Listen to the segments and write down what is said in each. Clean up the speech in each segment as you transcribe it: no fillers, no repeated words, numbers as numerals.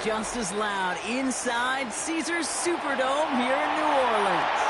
just as loud inside Caesars Superdome here in New Orleans.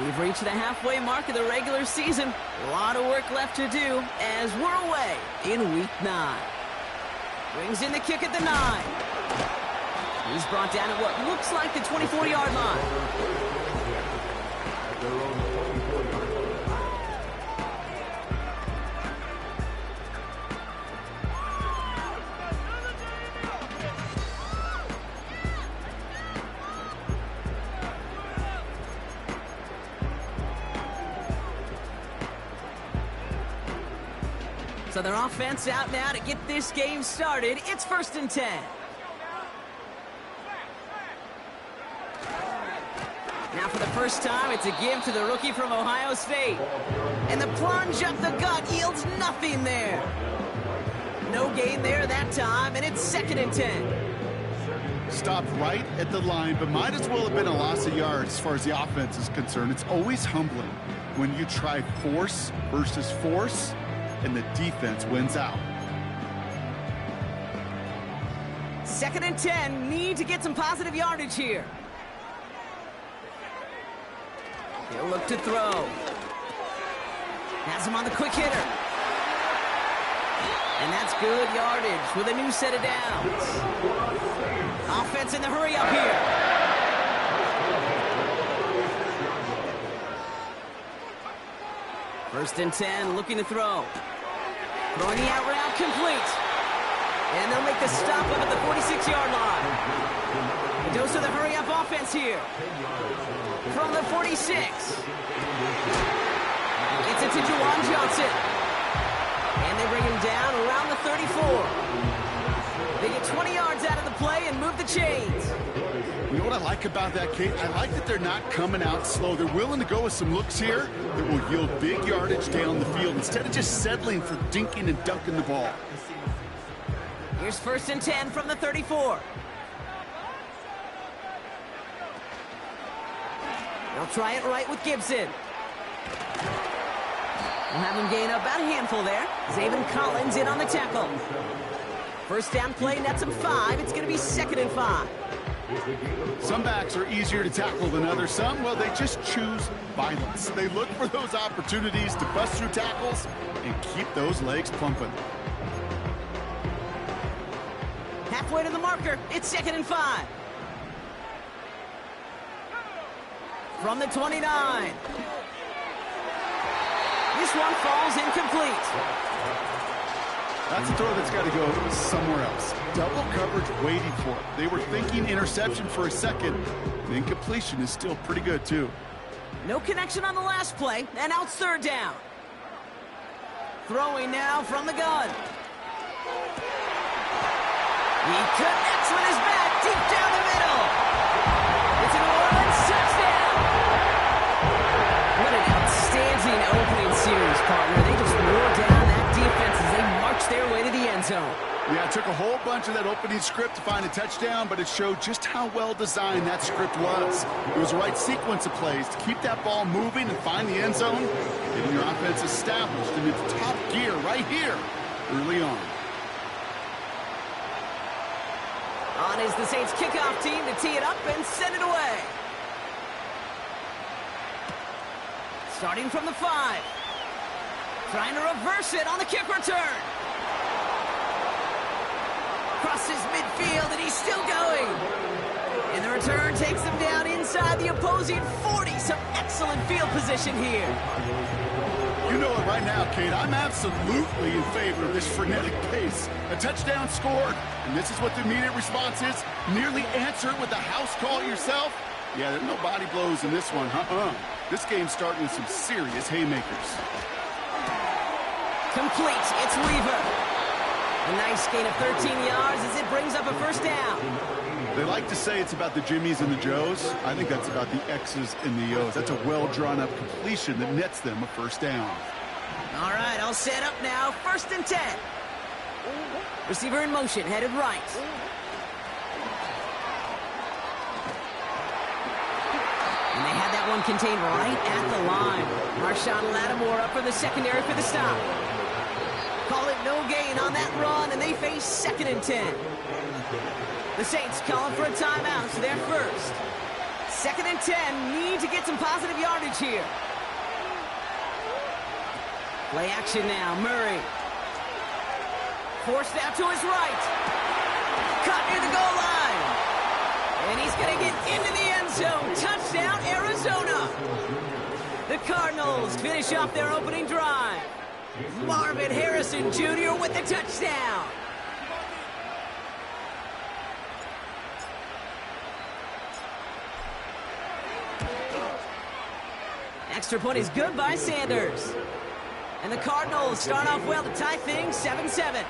We've reached the halfway mark of the regular season. A lot of work left to do as we're away in Week 9. Brings in the kick at the 9. He's brought down at what looks like the 24-yard line. So their offense out now to get this game started. It's 1st and 10. Now for the first time, it's a give to the rookie from Ohio State. And the plunge up the gut yields nothing there. No gain there that time, and it's 2nd and 10. Stopped right at the line, but might as well have been a loss of yards as far as the offense is concerned. It's always humbling when you try force versus force, and the defense wins out. 2nd and 10, need to get some positive yardage here. He'll look to throw. Has him on the quick hitter. And that's good yardage with a new set of downs. Offense in the hurry up here. First and 10, looking to throw. Throwing the out route complete. And they'll make the stop up at the 46-yard line. A dose of the hurry-up offense here. From the 46. It's it to Juwan Johnson. And they bring him down around the 34. They get 20 yards out of the play and move the chains. You know what I like about that, Kate? I like that they're not coming out slow. They're willing to go with some looks here that will yield big yardage down the field instead of just settling for dinking and dunking the ball. Here's 1st and 10 from the 34. They'll try it right with Gibson. We'll have him gain about a handful there. Zaven Collins in on the tackle. First down play, nets him 5. It's going to be 2nd and 5. Some backs are easier to tackle than others. Some, well, they just choose violence. They look for those opportunities to bust through tackles and keep those legs pumping. Halfway to the marker, it's 2nd and 5. From the 29. This one falls incomplete. That's a throw that's got to go somewhere else. Double coverage waiting for it. They were thinking interception for a second. The incompletion is still pretty good, too. No connection on the last play, and out 3rd down. Throwing now from the gun. He connects with his back deep down the middle. It's an New Orleans touchdown. What an outstanding opening series, partner. They just wore down that defense as they marched their way to the end zone. Yeah, it took a whole bunch of that opening script to find a touchdown, but it showed just how well designed that script was. It was the right sequence of plays to keep that ball moving and find the end zone, getting your offense established in its top gear right here early on. On is the Saints kickoff team to tee it up and send it away. Starting from the 5. Trying to reverse it on the kick return. Crosses midfield, and he's still going. And the return takes him down inside the opposing 40. Some excellent field position here. You know it right now, Kate. I'm absolutely in favor of this frenetic pace. A touchdown scored, and this is what the immediate response is. Nearly answer it with a house call yourself. Yeah, there's no body blows in this one. This game's starting with some serious haymakers. Complete. It's Weaver. A nice gain of 13 yards as it brings up a first down. They like to say it's about the Jimmies and the Joes. I think that's about the X's and the O's. That's a well-drawn-up completion that nets them a first down. All right, all set up now. 1st and 10. Receiver in motion, headed right. And they had that one contained right at the line. Marshawn Lattimore up for the secondary for the stop. Call it no gain on that run, and they face 2nd and 10. The Saints calling for a timeout, so they're first. 2nd and 10, need to get some positive yardage here. Play action now, Murray. Forced out to his right. Caught near the goal line. And he's going to get into the end zone. Touchdown, Arizona. The Cardinals finish off their opening drive. Marvin Harrison Jr. with the touchdown. Extra point is good by Sanders. And the Cardinals start off well to tie things 7-7.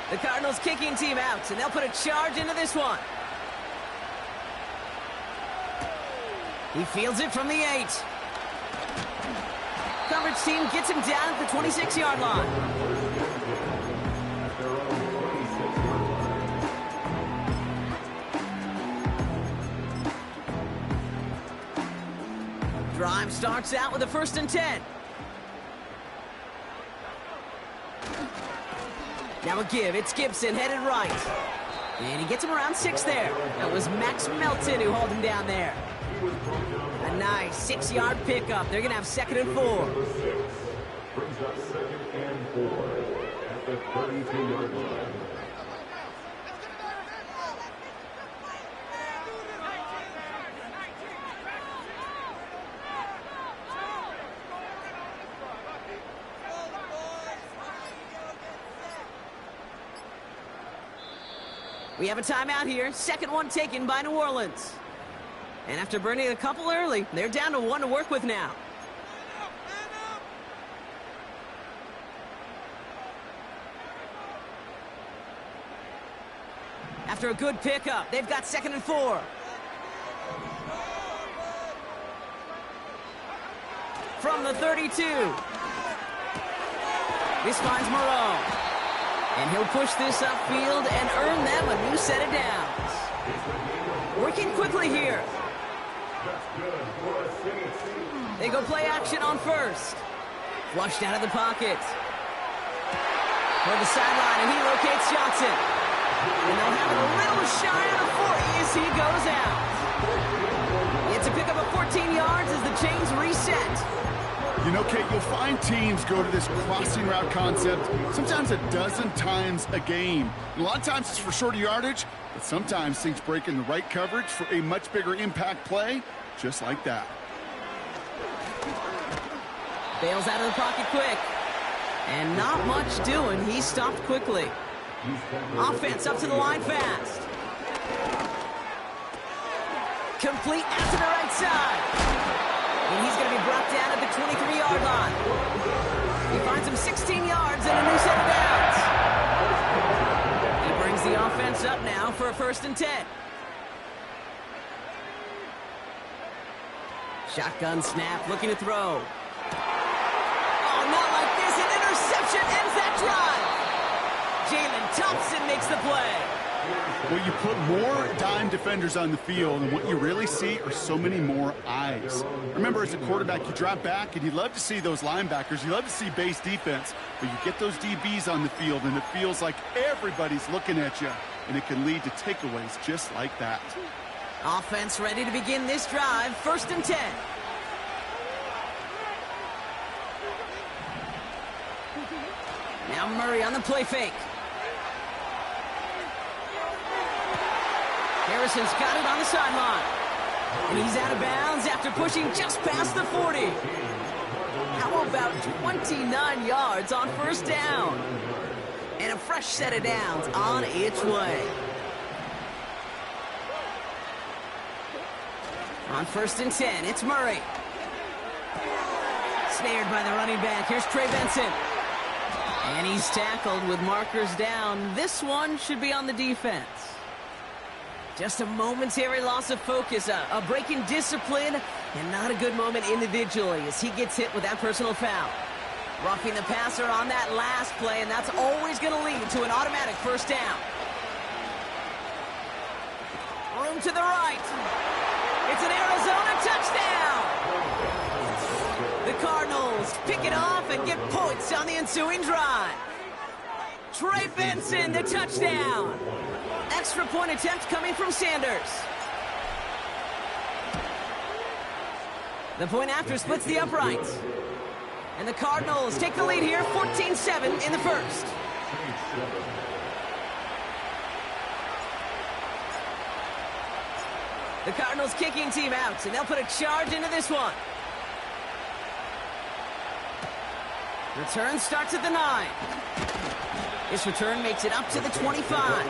The Cardinals kicking team out, and they'll put a charge into this one. He fields it from the 8. Coverage team gets him down at the 26-yard line. Drive starts out with a 1st and 10. Now a give. It's Gibson headed right. And he gets him around 6 there. That was Max Melton who hauled him down there. A nice 6-yard pickup. They're going to have 2nd and 4. Brings up 2nd and 4 at the 32-yard line. We have a timeout here. 2nd one taken by New Orleans. And after burning a couple early, they're down to 1 to work with now. After a good pickup, they've got 2nd and 4. From the 32. This finds Moreau. And he'll push this upfield and earn them a new set of downs. Working quickly here. They go play action on 1st. Flushed out of the pocket. For the sideline, and he locates Johnson. And they'll have it a little shy of the 40 as he goes out. It's a pickup of 14 yards as the chains reset. You know, Kate, you'll find teams go to this crossing route concept sometimes a dozen times a game. And a lot of times it's for shorter yardage, but sometimes things break in the right coverage for a much bigger impact play, just like that. Bails out of the pocket quick. And not much doing. He stopped quickly. Offense up to the line fast. Complete out to the right side. And he's going to be brought down at the 23-yard line. He finds him 16 yards and a new set of downs. He brings the offense up now for a 1st and 10. Shotgun snap, looking to throw. Oh, not like this. An interception ends that drive. Jalen Thompson makes the play. Well, you put more dime defenders on the field, and what you really see are so many more eyes. Remember, as a quarterback, you drop back, and you love to see those linebackers. You love to see base defense, but you get those DBs on the field, and it feels like everybody's looking at you, and it can lead to takeaways just like that. Offense ready to begin this drive. 1st and 10. Now Murray on the play fake. Harrison's got it on the sideline. And he's out of bounds after pushing just past the 40. How about 29 yards on 1st down? And a fresh set of downs on its way. On 1st and 10, it's Murray. Snared by the running back. Here's Trey Benson. And he's tackled with markers down. This one should be on the defense. Just a momentary loss of focus, a break in discipline, and not a good moment individually as he gets hit with that personal foul. Roughing the passer on that last play, and that's always going to lead to an automatic first down. Room to the right. It's an Arizona touchdown. The Cardinals pick it off and get points on the ensuing drive. Trey Benson, the touchdown. Extra point attempt coming from Sanders. The point after splits the uprights. And the Cardinals take the lead here, 14-7 in the first. The Cardinals kicking team out, and they'll put a charge into this one. Return starts at the 9. This return makes it up to the 25.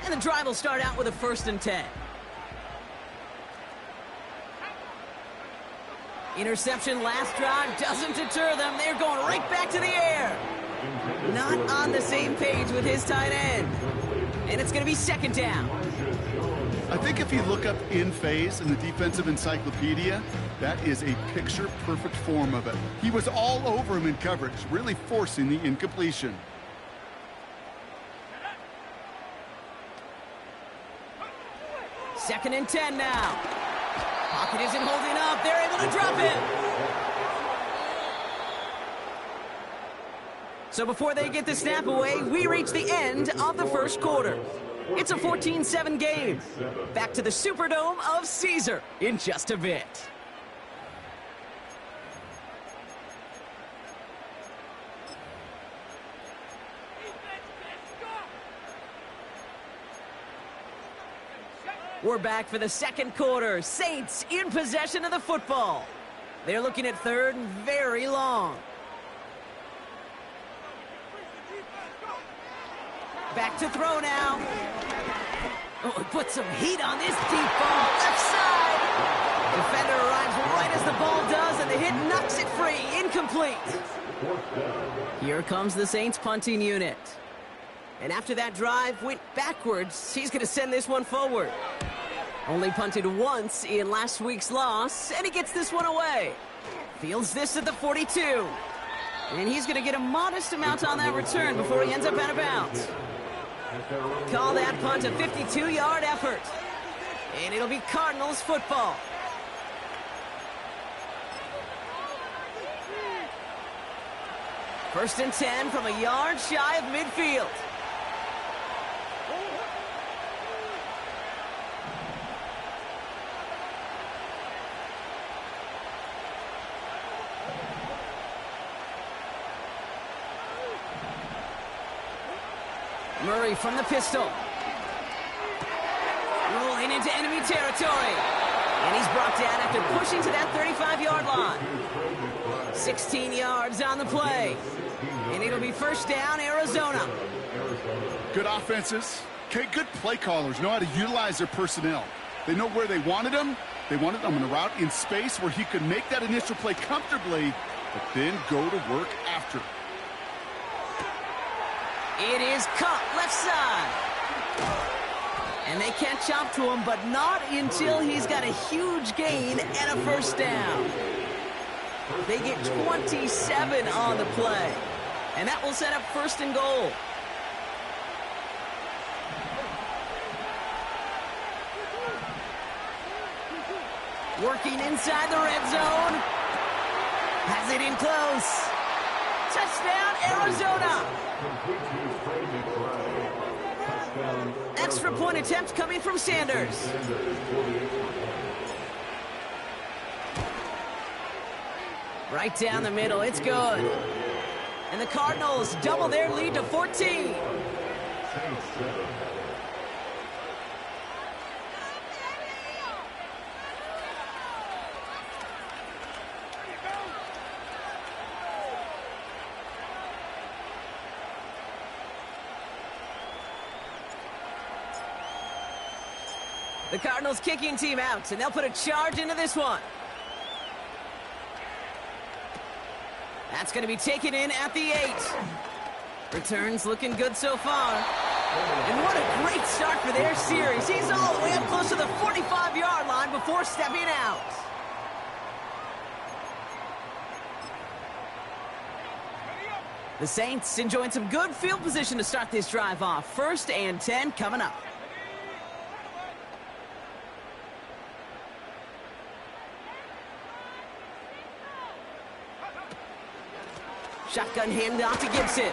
And the drive will start out with a 1st and 10. Interception last drive doesn't deter them. They're going right back to the air. Not on the same page with his tight end. And it's going to be 2nd down. I think if you look up in phase in the defensive encyclopedia, that is a picture-perfect form of it. He was all over him in coverage, really forcing the incompletion. Second and 10 now. Pocket isn't holding up. They're able to drop it. So before they get the snap away, we reach the end of the first quarter. It's a 14-7 game. Back to the Superdome of Caesar in just a bit. We're back for the second quarter. Saints in possession of the football. They're looking at 3rd and very long. Back to throw now. Oh, put some heat on this deep ball. Left side. Defender arrives right as the ball does, and the hit knocks it free. Incomplete. Here comes the Saints punting unit. And after that drive went backwards, he's going to send this one forward. Only punted once in last week's loss, and he gets this one away. Fields this at the 42. And he's going to get a modest amount on that return before he ends up out of bounds. Call that punt a 52-yard effort. And it'll be Cardinals football. First and 10 from a yard shy of midfield. Murray from the pistol. Rolling into enemy territory. And he's brought down after pushing to that 35-yard line. 16 yards on the play. And it'll be first down, Arizona. Good offenses. Okay, good play callers know how to utilize their personnel. They know where they wanted them. They wanted them in a route in space where he could make that initial play comfortably, but then go to work after. It is caught left side. And they catch up to him, but not until he's got a huge gain and a first down. They get 27 on the play. And that will set up 1st and goal. Working inside the red zone. Has it in close. Touchdown, Arizona. Extra point attempt coming from Sanders. Right down the middle, it's good. And the Cardinals double their lead to 14. The Cardinals kicking team out, and they'll put a charge into this one. That's going to be taken in at the 8. Returns looking good so far. And what a great start for their series. He's all the way up close to the 45-yard line before stepping out. The Saints enjoying some good field position to start this drive off. 1st and 10 coming up. Shotgun handoff to Gibson.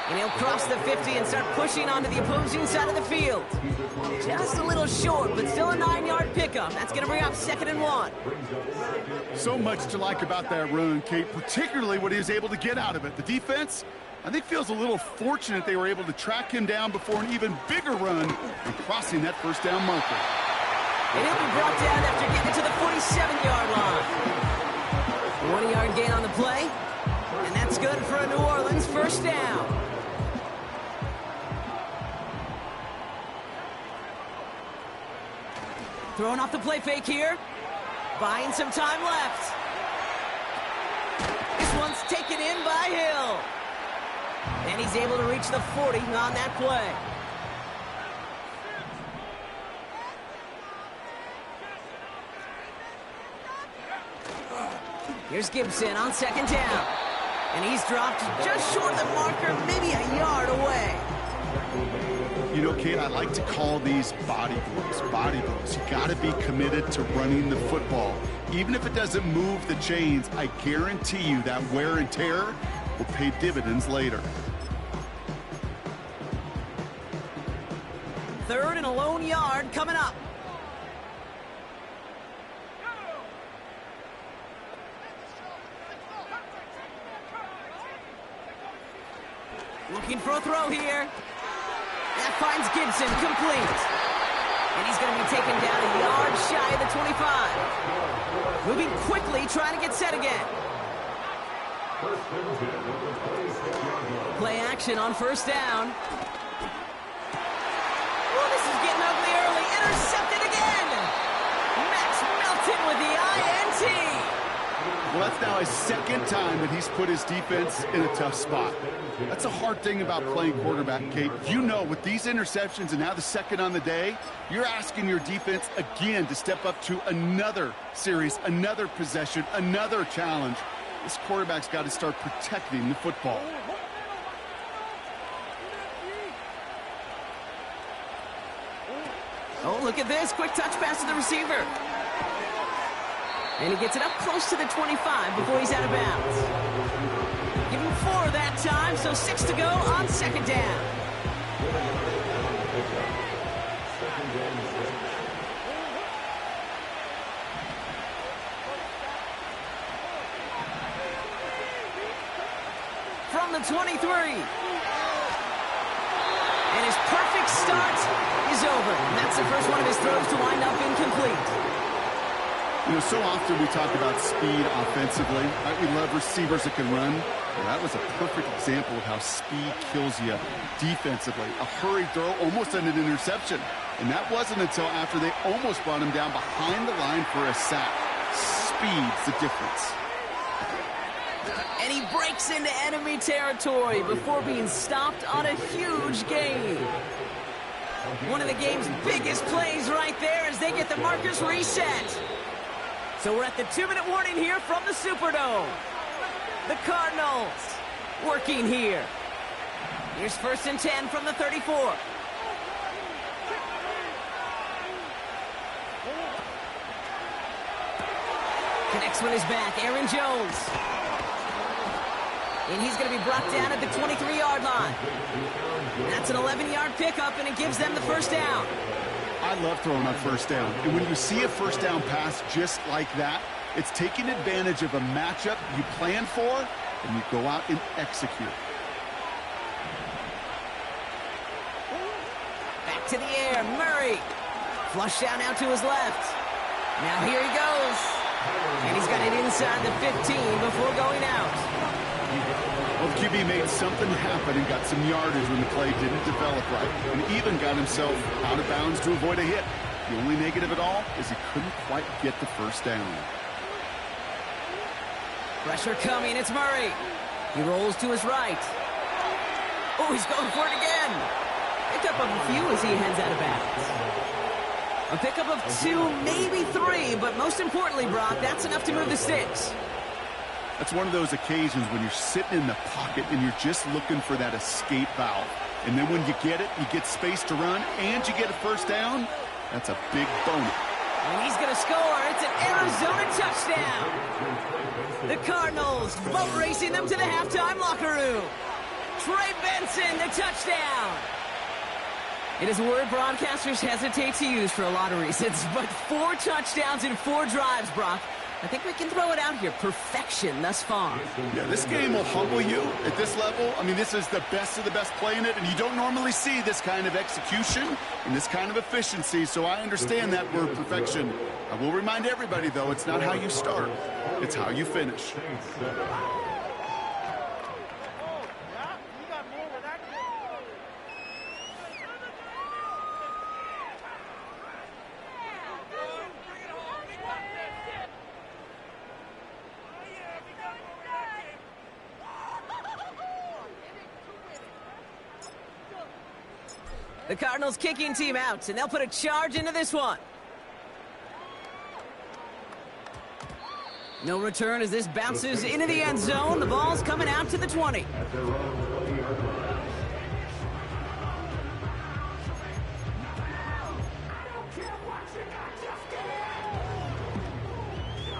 And he'll cross the 50 and start pushing onto the opposing side of the field. Just a little short, but still a 9-yard pickup. That's going to bring up 2nd and 1. So much to like about that run, Kate, particularly what he was able to get out of it. The defense, I think, feels a little fortunate they were able to track him down before an even bigger run and crossing that 1st down marker. And he'll be brought down after getting to the 47-yard line. 20-yard gain on the play, and that's good for a New Orleans 1st down. Throwing off the play fake here. Buying some time left. This one's taken in by Hill. And he's able to reach the 40 on that play. Here's Gibson on 2nd down. And he's dropped just short of the marker, maybe a yard away. You know, Kate, I like to call these body blows. Body blows. You got to be committed to running the football. Even if it doesn't move the chains, I guarantee you that wear and tear will pay dividends later. 3rd and a lone yard coming up. Looking for a throw here. That finds Gibson complete. And he's going to be taken down a yard shy of the 25. Moving quickly, trying to get set again. Play action on 1st down. Oh, this is getting ugly early. Intercepted again. Max Melton with the INT. Well, that's now his 2nd time that he's put his defense in a tough spot. That's a hard thing about playing quarterback, Kate. You know, with these interceptions and now the 2nd on the day, you're asking your defense again to step up to another series, another possession, another challenge. This quarterback's got to start protecting the football. Oh, look at this. Quick touch pass to the receiver. And he gets it up close to the 25 before he's out of bounds. Give him 4 that time, so 6 to go on 2nd down. From the 23. And his perfect start is over. And that's the first one of his throws to wind up incomplete. You know, so often we talk about speed offensively. Right? We love receivers that can run. Well, that was a perfect example of how speed kills you defensively. A hurried throw almost ended an interception. And that wasn't until after they almost brought him down behind the line for a sack. Speed's the difference. And he breaks into enemy territory before being stopped on a huge gain. One of the game's biggest plays right there as they get the markers reset. So we're at the 2-minute warning here from the Superdome. The Cardinals working here. Here's 1st and 10 from the 34. Connects with his back, Aaron Jones. And he's going to be brought down at the 23-yard line. That's an 11-yard pickup, and it gives them the 1st down. I love throwing on 1st down. And when you see a 1st down pass just like that, it's taking advantage of a matchup you plan for, and you go out and execute. Back to the air, Murray. Flush down now to his left. Now here he goes. And he's got it inside the 15 before going out. Well, Well, the QB made something happen and got some yardage when the play didn't develop right, and even got himself out of bounds to avoid a hit. The only negative at all is he couldn't quite get the first down. Pressure coming, it's Murray. He rolls to his right. Oh, he's going for it again. Pick up a few as he heads out of bounds. A pickup of 2, maybe 3, but most importantly, Brock, that's enough to move the sticks. That's one of those occasions when you're sitting in the pocket and you're just looking for that escape valve. And then when you get it, you get space to run, and you get a first down. That's a big bonus. And he's going to score. It's an Arizona touchdown. The Cardinals boat racing them to the halftime locker room. Trey Benson, the touchdown. It is a word broadcasters hesitate to use for a lot of reasons, but 4 touchdowns in 4 drives, Brock. I think we can throw it out here. Perfection thus far. Yeah, this game will humble you at this level. I mean, this is the best of the best playing it, and you don't normally see this kind of execution and this kind of efficiency, so I understand that word perfection. I will remind everybody, though, it's not how you start, it's how you finish. The Cardinals kicking team out, and they'll put a charge into this one. No return as this bounces into the end zone. The ball's coming out to the 20.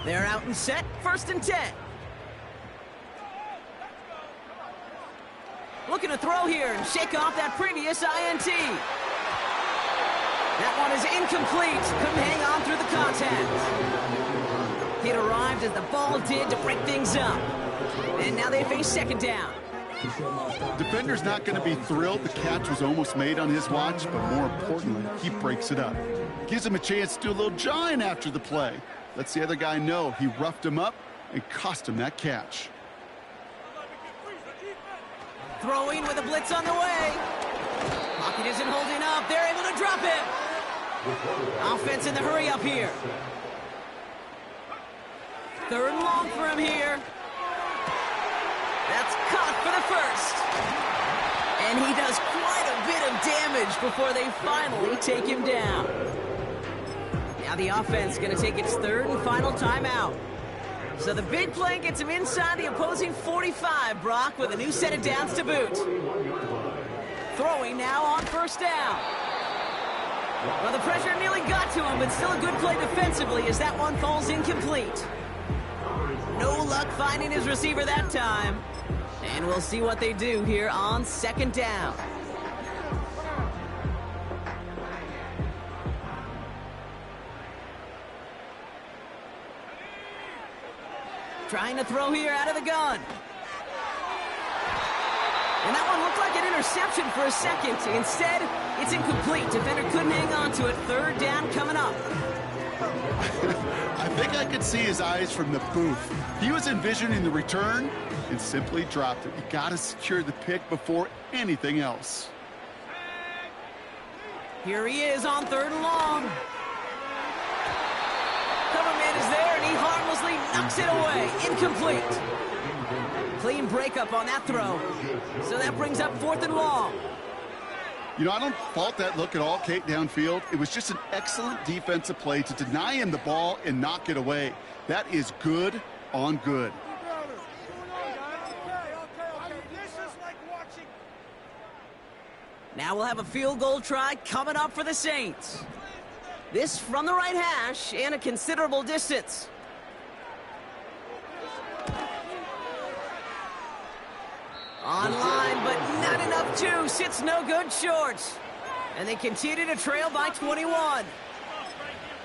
They're out and set, 1st and 10. Looking to throw here and shake off that previous INT. That one is incomplete. Couldn't hang on through the contact. It arrived as the ball did to break things up. And now they face 2nd down. Defender's not going to be thrilled the catch was almost made on his watch, but more importantly, he breaks it up. Gives him a chance to do a little jawing after the play. Lets the other guy know he roughed him up and cost him that catch. Throwing with a blitz on the way. Pocket isn't holding up. They're able to drop it. Offense in the hurry up here. 3rd and long for him here. That's caught for the first. And he does quite a bit of damage before they finally take him down. Now the offense going to take its 3rd and final timeout. So the big play gets him inside the opposing 45, Brock, with a new set of downs to boot. Throwing now on 1st down. Well, the pressure nearly got to him, but still a good play defensively as that one falls incomplete. No luck finding his receiver that time. And we'll see what they do here on 2nd down. Trying to throw here out of the gun. And that one looked like an interception for a second. Instead, it's incomplete. Defender couldn't hang on to it. 3rd down coming up. I think I could see his eyes from the booth. He was envisioning the return and simply dropped it. You got to secure the pick before anything else. Here he is on 3rd and long. Coverman is there, and he harmlessly knocks it away. Incomplete. Clean breakup on that throw. So that brings up 4th and long. You know, I don't fault that look at all, Kate, downfield. It was just an excellent defensive play to deny him the ball and knock it away. That is good on good. Now we'll have a field goal try coming up for the Saints. This from the right hash and a considerable distance. Online, but not enough juice. It's no good short. And they continue to trail by 21.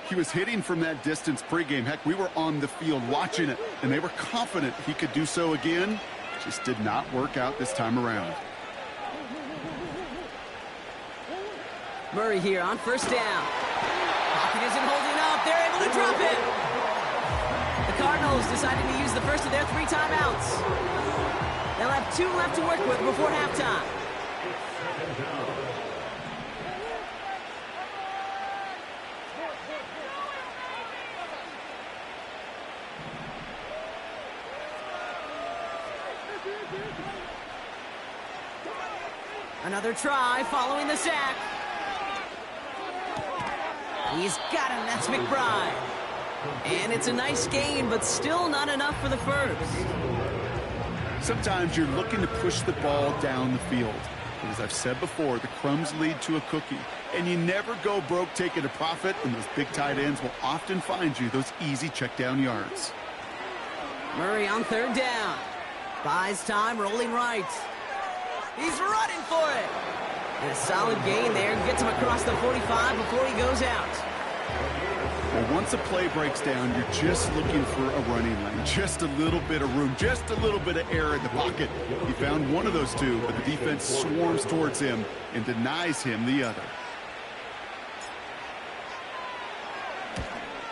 He was hitting from that distance pregame. Heck, we were on the field watching it, and they were confident he could do so again. Just did not work out this time around. Murray here on 1st down. Pocket isn't holding up. They're able to drop it. The Cardinals decided to use the first of their 3 timeouts. They'll have 2 left to work with before halftime. Another try following the sack. He's got him. That's McBride. And it's a nice gain, but still not enough for the first. Sometimes you're looking to push the ball down the field. But as I've said before, the crumbs lead to a cookie. And you never go broke taking a profit, and those big tight ends will often find you those easy check down yards. Murray on 3rd down. Buys time, rolling right. He's running for it. And a solid gain there. Gets him across the 45 before he goes out. Well, once a play breaks down, you're just looking for a running lane. Just a little bit of room, just a little bit of air in the pocket. He found one of those 2, but the defense swarms towards him and denies him the other.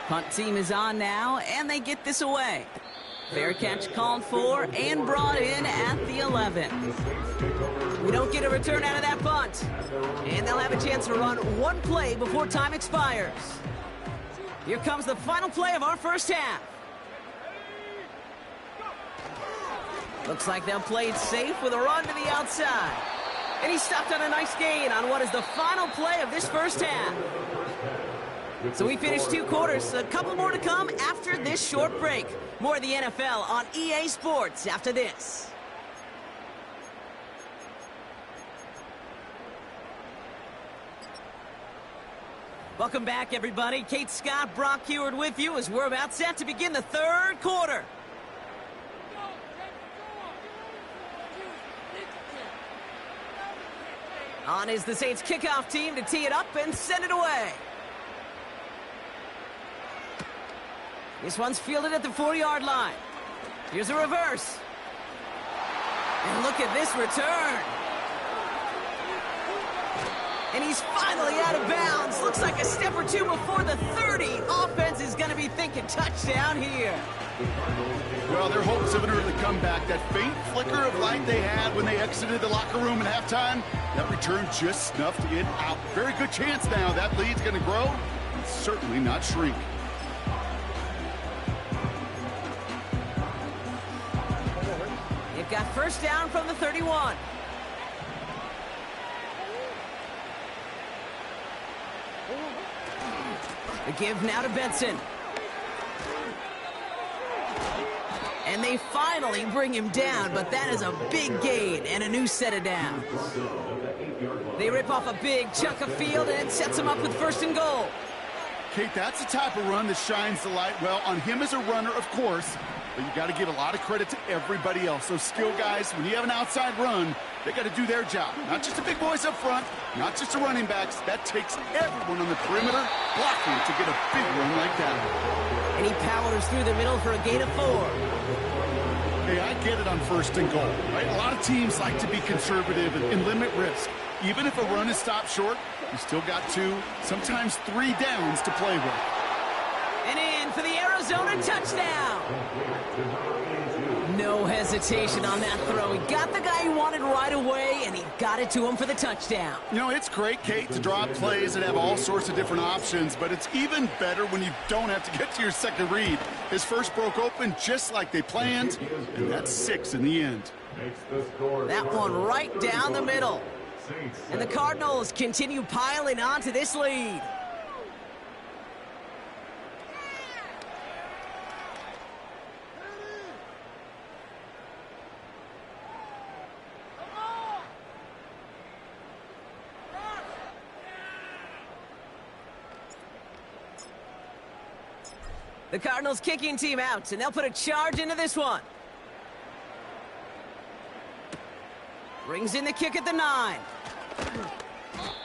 Punt team is on now, and they get this away. Fair catch called for and brought in at the 11. We don't get a return out of that punt. And they'll have a chance to run 1 play before time expires. Here comes the final play of our first half. Looks like they'll play it safe with a run to the outside. And he stopped on a nice gain on what is the final play of this first half. So we finished 2 quarters. A couple more to come after this short break. More of the NFL on EA Sports after this. Welcome back, everybody. Kate Scott, Brock Heward with you as we're about set to begin the 3rd quarter. On is the Saints kickoff team to tee it up and send it away. This one's fielded at the 4-yard line. Here's a reverse. And look at this return. And he's finally out of bounds. Looks like a step or 2 before the 30. Offense is going to be thinking touchdown here. Well, their hopes of an early comeback, that faint flicker of light they had when they exited the locker room at halftime, that return just snuffed it out. Very good chance now that lead's going to grow and certainly not shrink. They've got first down from the 31. The give now to Benson. And they finally bring him down, but that is a big gain and a new set of downs. They rip off a big chunk of field, and it sets him up with 1st and goal. Kate, that's the type of run that shines the light well on him as a runner, of course, but you got to give a lot of credit to everybody else. Those skill guys, when you have an outside run, they got to do their job. Not just the big boys up front, not just the running backs. That takes everyone on the perimeter blocking to get a big run like that. And he powers through the middle for a gain of 4. Hey, I get it on 1st and goal, right? A lot of teams like to be conservative and limit risk. Even if a run is stopped short, you still got 2, sometimes 3 downs to play with. And in for the Arizona touchdown. No hesitation on that throw. He got the guy he wanted right away, and he got it to him for the touchdown. You know, it's great, Kate, to draw up plays that have all sorts of different options, but it's even better when you don't have to get to your second read. His first broke open just like they planned, and that's 6 in the end. That one right down the middle. And the Cardinals continue piling on to this lead. The Cardinals kicking team out, and they'll put a charge into this one. Brings in the kick at the 9.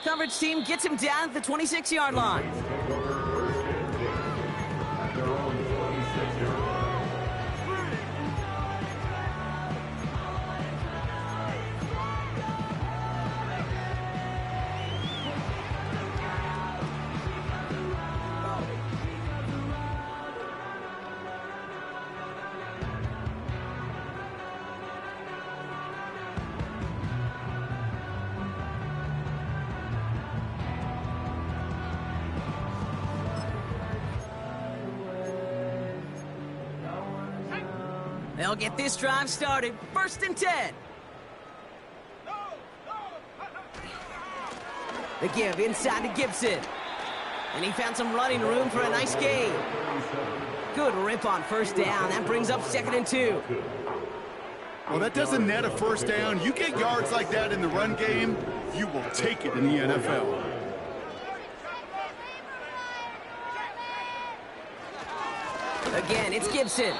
Coverage team gets him down at the 26-yard line. They'll get this drive started. 1st and 10. The give inside to Gibson. And he found some running room for a nice gain. Good rip on 1st down. That brings up 2nd and 2. Well, that doesn't net a 1st down. You get yards like that in the run game, you will take it in the NFL. Again, it's Gibson.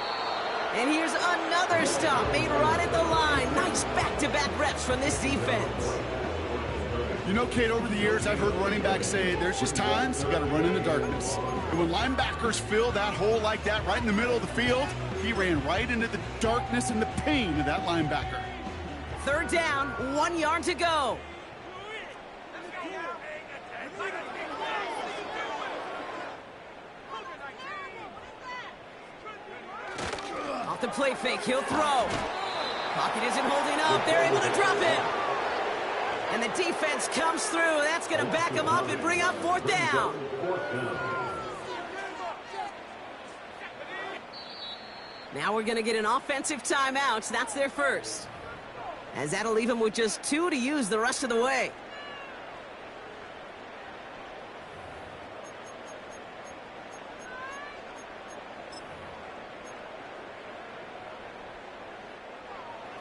And here's another stop made right at the line. Nice back-to-back reps from this defense. You know, Kate, over the years, I've heard running backs say there's just times you got to run in the darkness. And when linebackers fill that hole like that right in the middle of the field, he ran right into the darkness and the pain of that linebacker. 3rd down, 1 yard to go. Off the play fake, he'll throw. Pocket isn't holding up. They're able to drop it. And the defense comes through. That's going to back him up and bring up 4th down. Now we're going to get an offensive timeout. That's their first. As that'll leave them with just 2 to use the rest of the way.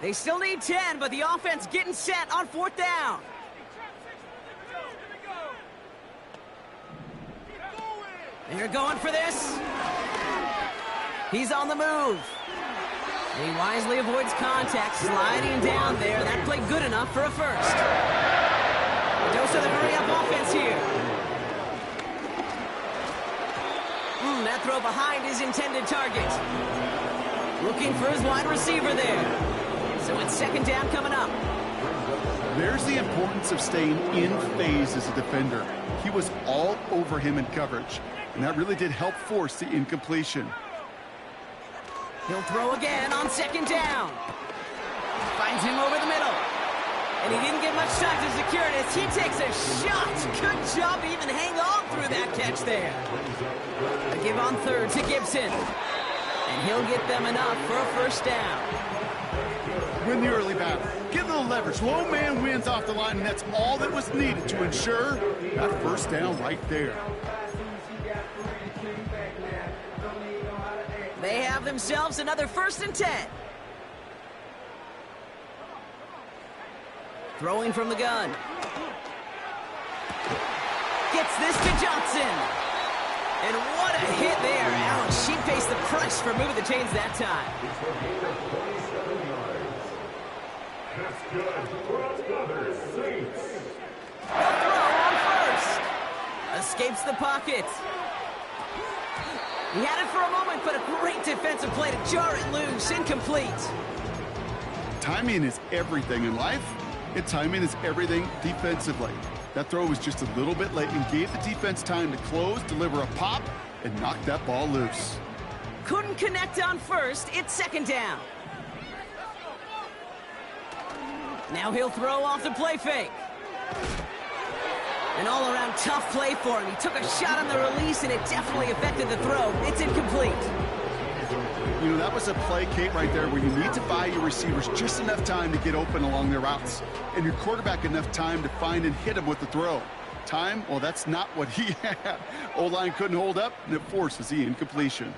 They still need 10, but the offense getting set on 4th down. They're going for this. He's on the move. And he wisely avoids contact, sliding down there. That played good enough for a first. A dose of the hurry-up offense here. That throw behind his intended target. Looking for his wide receiver there. So it's 2nd down coming up. There's the importance of staying in phase as a defender. He was all over him in coverage, and that really did help force the incompletion. He'll throw again on 2nd down. Finds him over the middle. And he didn't get much time to secure it as he takes a shot. Good job to even hang on through that catch there. A give on 3rd to Gibson. And he'll get them enough for a 1st down. Win the early battle. Get a little leverage. Low man wins off the line, and that's all that was needed to ensure that 1st down right there. They have themselves another 1st and 10. Throwing from the gun. Gets this to Johnson. And what a hit there. Allen, she faced the price for moving the chains that time. That's good. The throw on 1st. Escapes the pocket. He had it for a moment, but a great defensive play to jar it loose. Incomplete. Timing is everything in life, and timing is everything defensively. That throw was just a little bit late and gave the defense time to close, deliver a pop, and knock that ball loose. Couldn't connect on 1st. It's 2nd down. Now he'll throw off the play fake. An all-around tough play for him. He took a shot on the release, and it definitely affected the throw. It's incomplete. You know, that was a play, Kate, right there where you need to buy your receivers just enough time to get open along their routes, and your quarterback enough time to find and hit him with the throw. Time, well, that's not what he had. O-line couldn't hold up, and it forces the incompletion.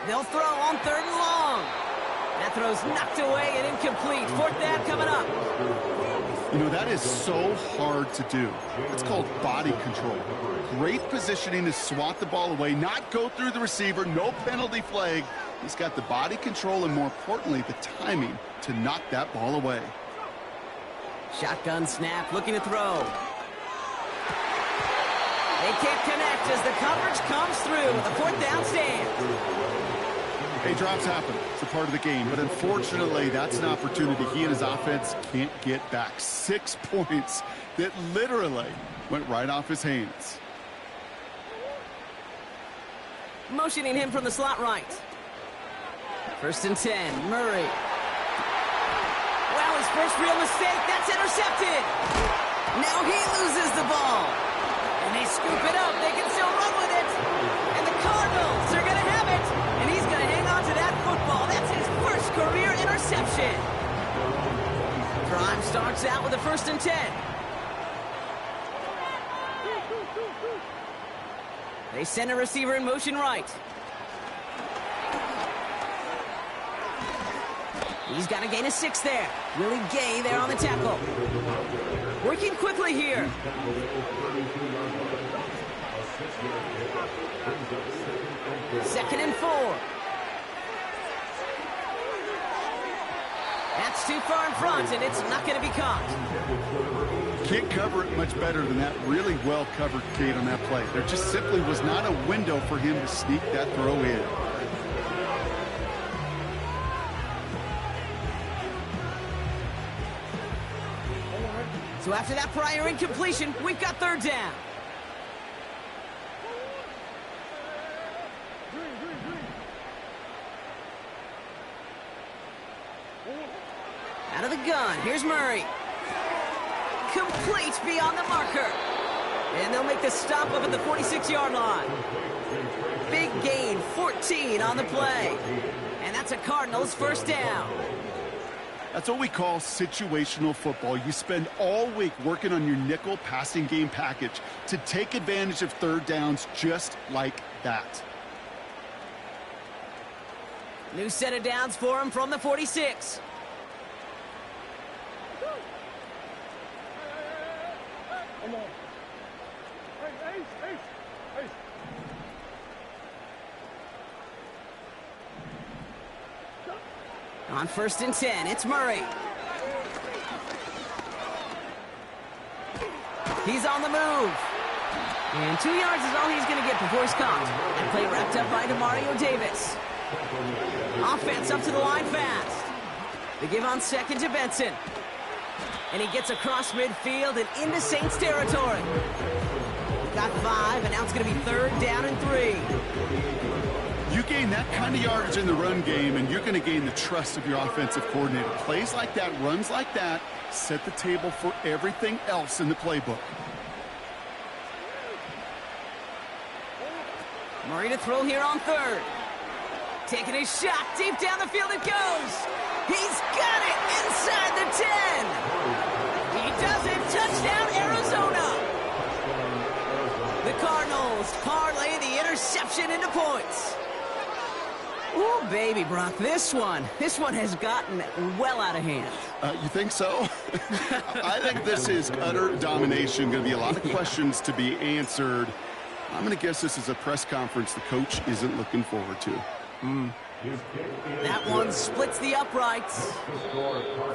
They'll throw on 3rd and long. That throw's knocked away and incomplete. 4th down coming up. You know, that is so hard to do. It's called body control. Great positioning to swat the ball away, not go through the receiver, no penalty flag. He's got the body control and, more importantly, the timing to knock that ball away. Shotgun snap, looking to throw. They can't connect as the coverage comes through with a 4th down stand. Hey, drops happen. It's a part of the game. But unfortunately, that's an opportunity he and his offense can't get back. 6 points that literally went right off his hands. Motioning him from the slot right. 1st and 10, Murray. Wow, his first real mistake. That's intercepted. Now he loses the ball. And they scoop it up. They can still run with it. And the Cardinals are going to have it. And he's going to hang on to that football. That's his and 10. They send a receiver in motion right. He's got to gain a 6 there. Willie Gay there on the tackle. Working quickly here. Second and 4. That's too far in front, and it's not going to be caught. Can't cover it much better than that. Really well covered, Kate, on that play. There just simply was not a window for him to sneak that throw in. So after that prior incompletion, we've got third down. Out of the gun, here's Murray. Complete beyond the marker. And they'll make the stop up at the 46-yard line. Big gain, 14 on the play. And that's a Cardinals first down. That's what we call situational football. You spend all week working on your nickel passing game package to take advantage of third downs just like that. New set of downs for him from the 46. Come on. Hey. On first and 10, it's Murray. He's on the move. And 2 yards is all he's going to get before he's caught. And play wrapped up by Demario Davis. Offense up to the line fast. They give on second to Benson. And he gets across midfield and into Saints territory. Got 5, and now it's going to be third down and 3. You gain that kind of yardage in the run game, and you're going to gain the trust of your offensive coordinator. Plays like that, runs like that, set the table for everything else in the playbook. Murray to throw here on third. Taking his shot deep down the field it goes. He's got it inside the 10. He does it. Touchdown, Arizona. The Cardinals parlay the interception into points. Ooh, baby, Brock, this one has gotten well out of hand. You think so? I think this is utter domination. Going to be a lot of questions to be answered. I'm going to guess this is a press conference the coach isn't looking forward to. That one splits the uprights.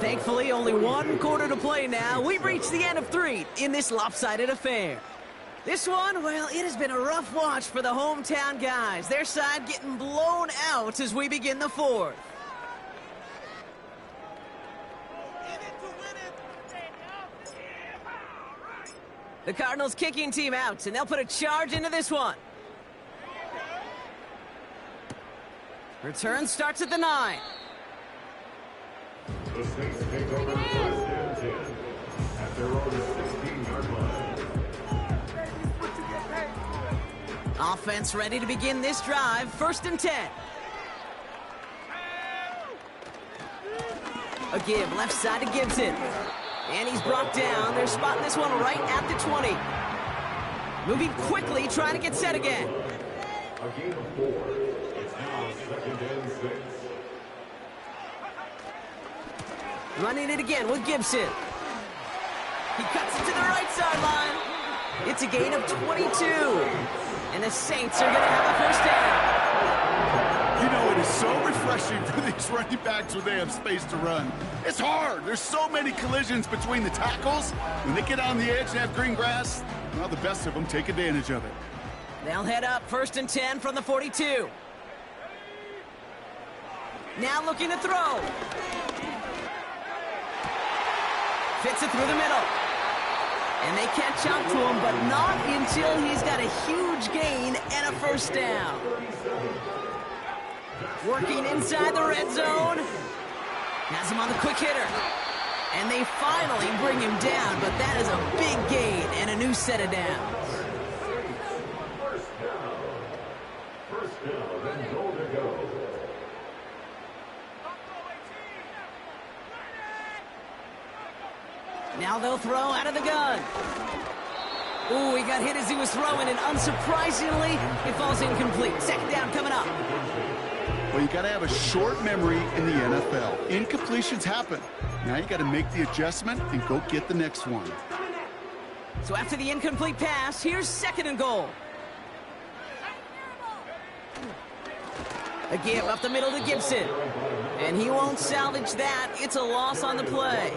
Thankfully, only 1 quarter to play now. We've reached the end of 3 in this lopsided affair. This one, well, it has been a rough watch for the hometown guys. Their side getting blown out as we begin the 4th. The Cardinals kicking team out, and they'll put a charge into this one. Return starts at the 9. The Saints take over first and 10 at their own 16-yard line. Offense ready to begin this drive. First and 10. A give left side to Gibson. And he's brought down. They're spotting this one right at the 20. Moving quickly, trying to get set again. A gain of 4. It's now second and 6. Running it again with Gibson. He cuts it to the right sideline. It's a gain of 22. And the Saints are going to have a first down. You know, it is so refreshing for these running backs when they have space to run. It's hard. There's so many collisions between the tackles. When they get on the edge and have green grass, well, the best of them take advantage of it. They'll head up first and 10 from the 42. Now looking to throw. Fits it through the middle. And they catch up to him, but not until he's got a huge gain and a first down. Working inside the red zone. Has him on the quick hitter. And they finally bring him down, but that is a big gain and a new set of downs. First down and goal to go. Now they'll throw out of the gun. Ooh, he got hit as he was throwing, and unsurprisingly, it falls incomplete. Second down coming up. Well, you got to have a short memory in the NFL. Incompletions happen. Now you got to make the adjustment and go get the next one. So after the incomplete pass, here's second and goal. A give up the middle to Gibson. And he won't salvage that. It's a loss on the play.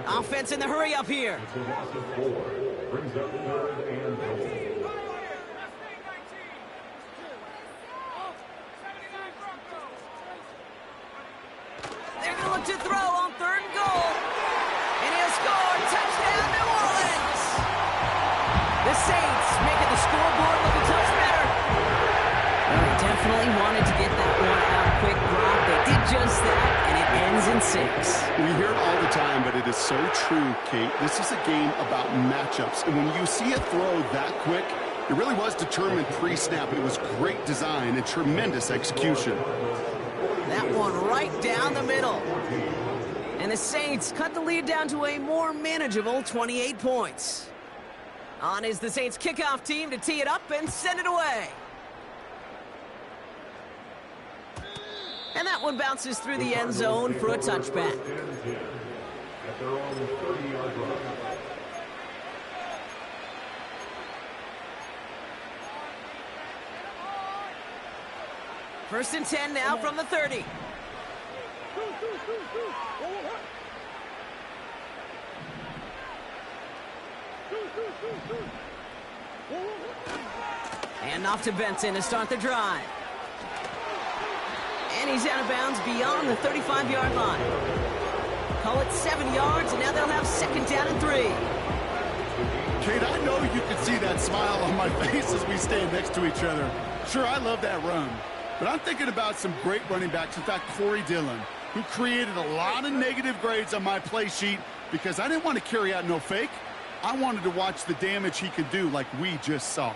Offense in the hurry up here. Brings up third and goal. They're going to look to throw on third and goal. And he'll score. Touchdown, New Orleans. The Saints making the scoreboard look a touch better. Well, they definitely wanted to get that one out quick, Brock. They did just that, and it ends in 6. We hear it all the time, but it is so true, Kate. This is a game about matchups. And when you see a throw that quick, it really was determined pre-snap. It was great design and tremendous execution. That one right down the middle. And the Saints cut the lead down to a more manageable 28 points. On is the Saints kickoff team to tee it up and send it away. And that one bounces through the end zone for a touchback. At their own 30-yard line. First and 10 now from the 30. And off to Benson to start the drive. And he's out of bounds beyond the 35-yard line. Call it 7 yards, and now they'll have second down and 3. Kate, I know you can see that smile on my face as we stand next to each other. Sure, I love that run. But I'm thinking about some great running backs. In fact, Corey Dillon, who created a lot of negative grades on my play sheet because I didn't want to carry out no fake. I wanted to watch the damage he could do like we just saw.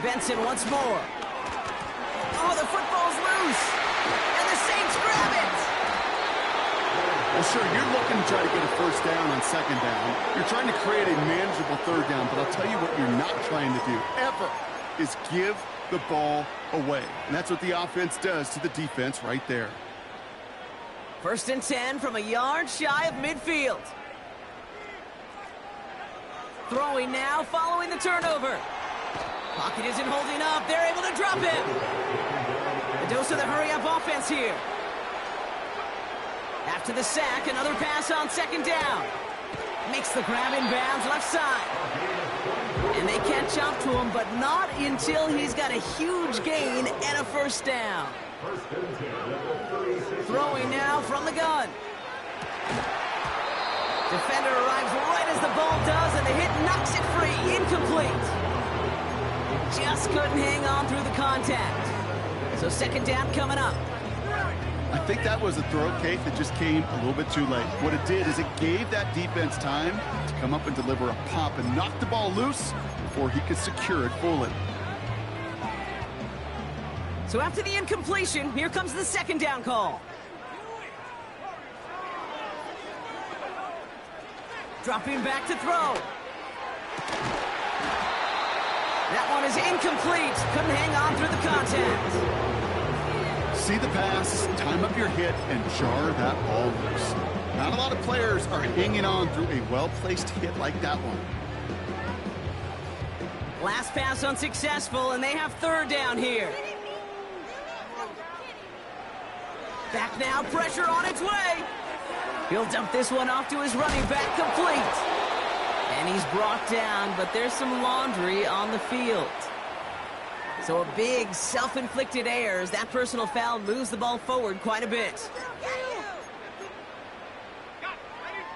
Benson once more. Oh, the football's loose. And the Saints grab it. Well, sure, you're looking to try to get a first down on second down. You're trying to create a manageable third down, but I'll tell you what you're not trying to do, ever, is give the ball away. And that's what the offense does to the defense right there. First and 10 from a yard shy of midfield. Throwing now, following the turnover. Pocket isn't holding up. They're able to drop him. A dose of the hurry-up offense here. After the sack, another pass on second down. Makes the grab in bounds left side. And they catch up to him, but not until he's got a huge gain and a first down. Throwing now from the gun. Defender arrives right as the ball does, and the hit knocks it free. Incomplete. Just couldn't hang on through the contact. So second down coming up. I think that was a throw, Kate, that just came a little bit too late. What it did is it gave that defense time to come up and deliver a pop and knock the ball loose before he could secure it fully. So after the incompletion, here comes the second down call. Dropping back to throw. That one is incomplete. Couldn't hang on through the contact. See the pass, time up your hit, and jar that ball loose. Not a lot of players are hanging on through a well-placed hit like that one. Last pass unsuccessful, and they have third down here. Back now, pressure on its way. He'll dump this one off to his running back, complete. And he's brought down, but there's some laundry on the field. So a big self-inflicted error as that personal foul moves the ball forward quite a bit.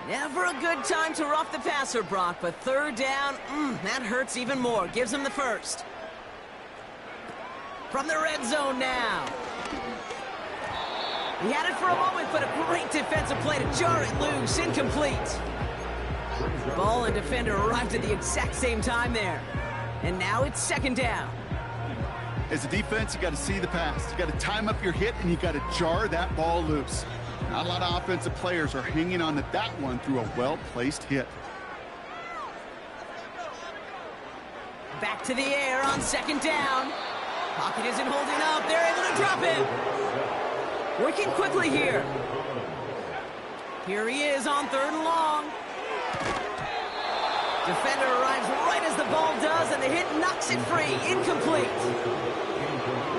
Never a good time to rough the passer, Brock, but third down, that hurts even more. Gives him the first. From the red zone now. He had it for a moment, but a great defensive play to jar it loose. Incomplete. Ball and defender arrived at the exact same time there. And now it's second down. As a defense, you got to see the pass. You got to time up your hit, and you got to jar that ball loose. Not a lot of offensive players are hanging on to that one through a well-placed hit. Back to the air on second down. Pocket isn't holding up. They're able to drop it. Working quickly here. Here he is on third and long. Defender arrives right as the ball does, and the hit knocks it free. Incomplete.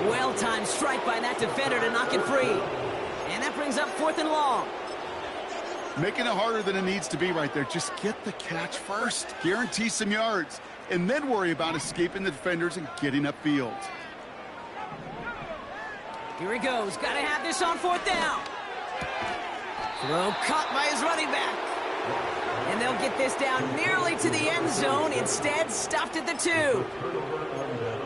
Well-timed strike by that defender to knock it free. And that brings up fourth and long. Making it harder than it needs to be right there. Just get the catch first. Guarantee some yards. And then worry about escaping the defenders and getting upfield. Here he goes. Got to have this on fourth down. Throw caught by his running back. And they'll get this down nearly to the end zone. Instead, stopped at the 2.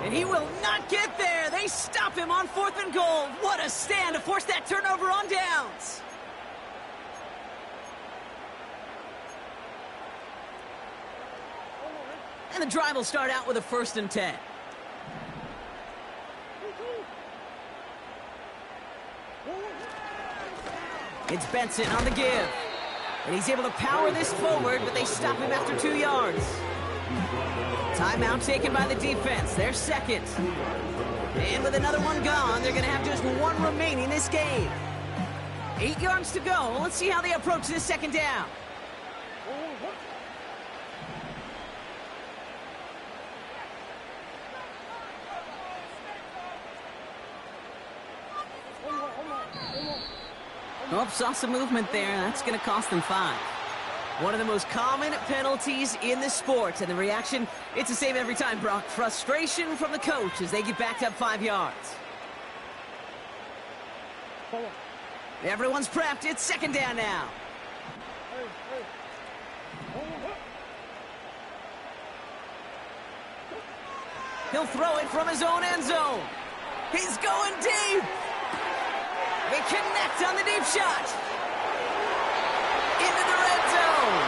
And he will not get there. They stop him on fourth and goal. What a stand to force that turnover on downs. And the drive will start out with a 1st and 10. It's Benson on the give. And he's able to power this forward, but they stop him after 2 yards. Timeout taken by the defense. Their second. And with another one gone, they're going to have just one remaining this game. 8 yards to go. Let's see how they approach this second down. Oh, saw some movement there. That's going to cost them 5. One of the most common penalties in the sport. And the reaction, it's the same every time, Brock. Frustration from the coach as they get backed up 5 yards. Everyone's prepped. It's second down now. He'll throw it from his own end zone. He's going deep. They connect on the deep shot. Into the red zone.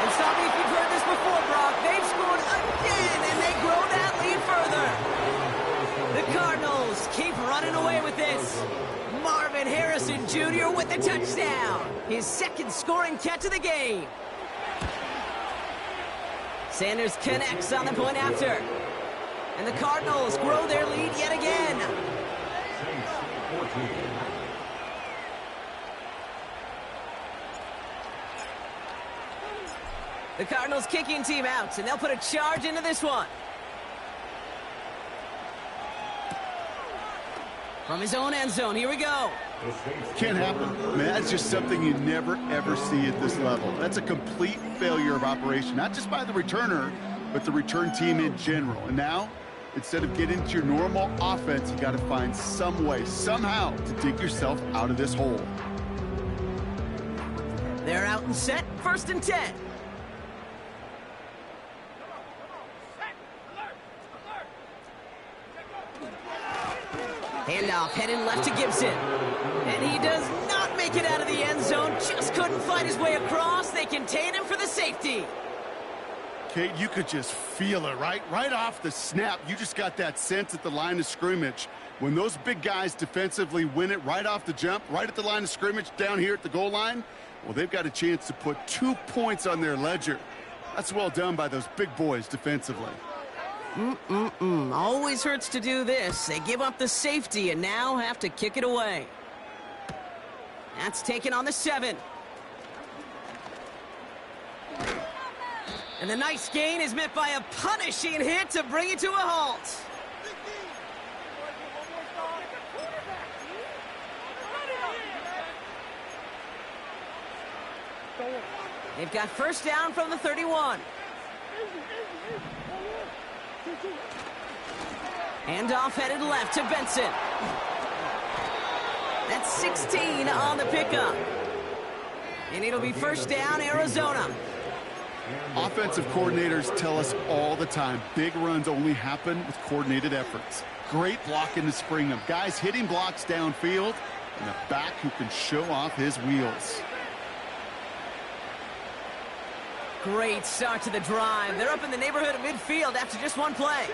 And stop me if you've heard this before, Brock. They've scored again, and they grow that lead further. The Cardinals keep running away with this. Marvin Harrison Jr. with the touchdown. His second scoring catch of the game. Sanders connects on the point after. And the Cardinals grow their lead yet again. The Cardinals kicking team out, and they'll put a charge into this one. From his own end zone, here we go. Can't happen. Man, that's just something you never, ever see at this level. That's a complete failure of operation, not just by the returner, but the return team in general. And now, instead of getting into your normal offense, you got to find some way, somehow, to dig yourself out of this hole. They're out and set, 1st and 10. Handoff headed left to Gibson. And he does not make it out of the end zone. Just couldn't find his way across. They contain him for the safety. Kate, you could just feel it, right? Right off the snap, you just got that sense at the line of scrimmage. When those big guys defensively win it right off the jump, right at the line of scrimmage, down here at the goal line, well, they've got a chance to put 2 points on their ledger. That's well done by those big boys defensively. Always hurts to do this. They give up the safety and now have to kick it away. That's taken on the 7. And the nice gain is met by a punishing hit to bring it to a halt. They've got first down from the 31. Handoff headed left to Benson. That's 16 on the pickup. And it'll be first down, Arizona. Offensive coordinators tell us all the time, big runs only happen with coordinated efforts. Great blocking to spring them. Guys hitting blocks downfield, and a back who can show off his wheels. Great start to the drive. They're up in the neighborhood of midfield after just one play.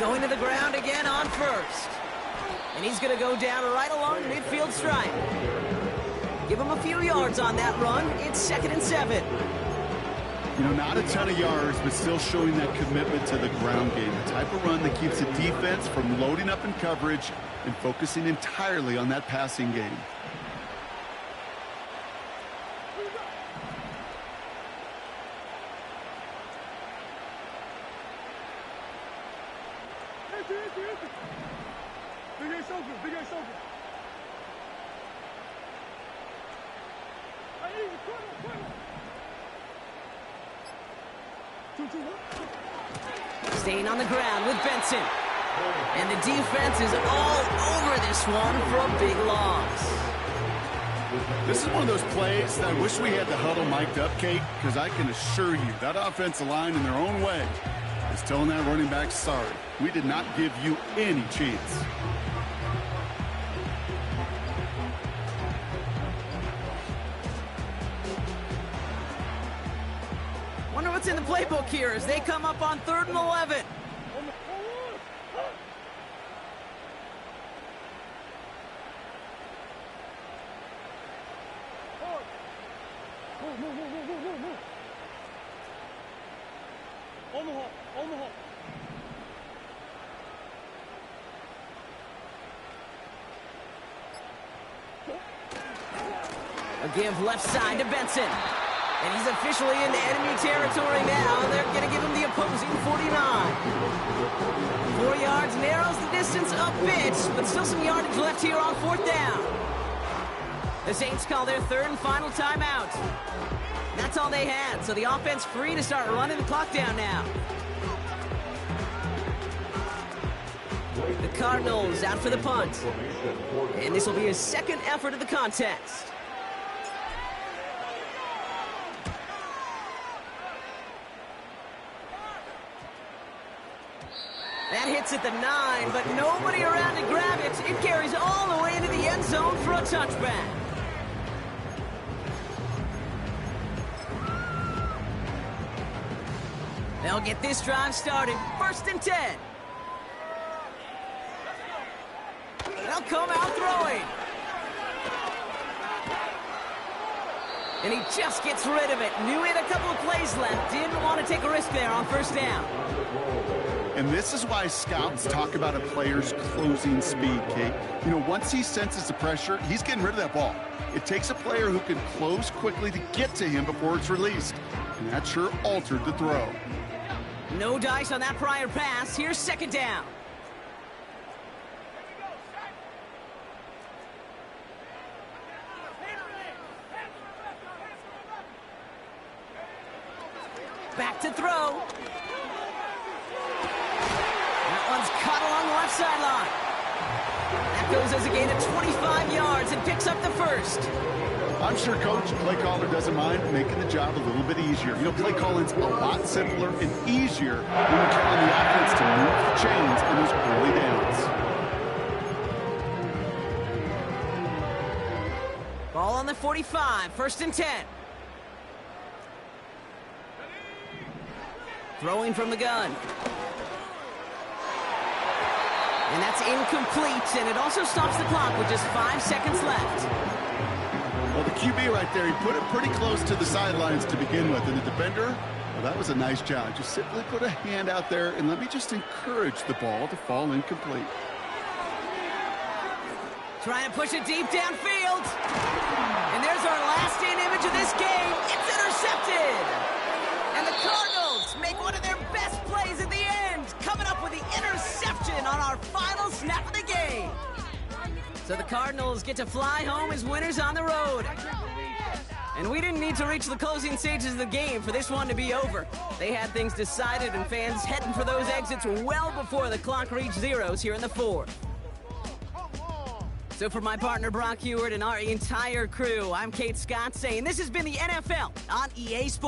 Going to the ground again on first. And he's going to go down right along the midfield stripe. Give him a few yards on that run. It's 2nd and 7. You know, not a ton of yards, but still showing that commitment to the ground game. The type of run that keeps the defense from loading up in coverage and focusing entirely on that passing game. Big Ace open. Staying on the ground with Benson. And the defense is all over this one for a big loss. This is one of those plays that I wish we had the huddle mic'd up, Kate, because I can assure you that offensive line in their own way is telling that running back, sorry, we did not give you any chance. Wonder what's in the playbook here as they come up on 3rd and 11. Omaha. A give left side to Benson. And he's officially into enemy territory now. They're going to give him the opposing 49. 4 yards narrows the distance a bit, but still some yardage left here on 4th down. The Saints call their 3rd and final timeout. That's all they had, so the offense free to start running the clock down now. The Cardinals out for the punt. And this will be his 2nd effort of the contest. That hits at the 9, but nobody around to grab it. It carries all the way into the end zone for a touchback. They'll get this drive started. 1st and 10. They'll come out throwing. And he just gets rid of it. Knew he had a couple of plays left. Didn't want to take a risk there on 1st down. And this is why scouts talk about a player's closing speed, Kate. You know, once he senses the pressure, he's getting rid of that ball. It takes a player who can close quickly to get to him before it's released. And that sure altered the throw. No dice on that prior pass. Here's 2nd down. Back to throw. That one's caught along the left sideline. That goes as a gain of 25 yards and picks up the 1st. I'm sure Coach, play caller, doesn't mind making the job a little bit easier. You know, play calling's a lot simpler and easier when you're telling the offense to move the chains in those early downs. Ball on the 45, 1st and 10. Throwing from the gun. And that's incomplete, and it also stops the clock with just 5 seconds left. Well, the QB right there, he put it pretty close to the sidelines to begin with. And the defender, well, that was a nice job. Just simply put a hand out there, and let me just encourage the ball to fall incomplete. Trying to push it deep downfield. And there's our last-in image of this game. It's intercepted. And the Cardinals make one of their best plays at the end, coming up with the interception on our final snap of the game. So the Cardinals get to fly home as winners on the road. And we didn't need to reach the closing stages of the game for this one to be over. They had things decided and fans heading for those exits well before the clock reached zeros here in the 4th. So for my partner Brock Heward and our entire crew, I'm Kate Scott saying this has been the NFL on EA Sports.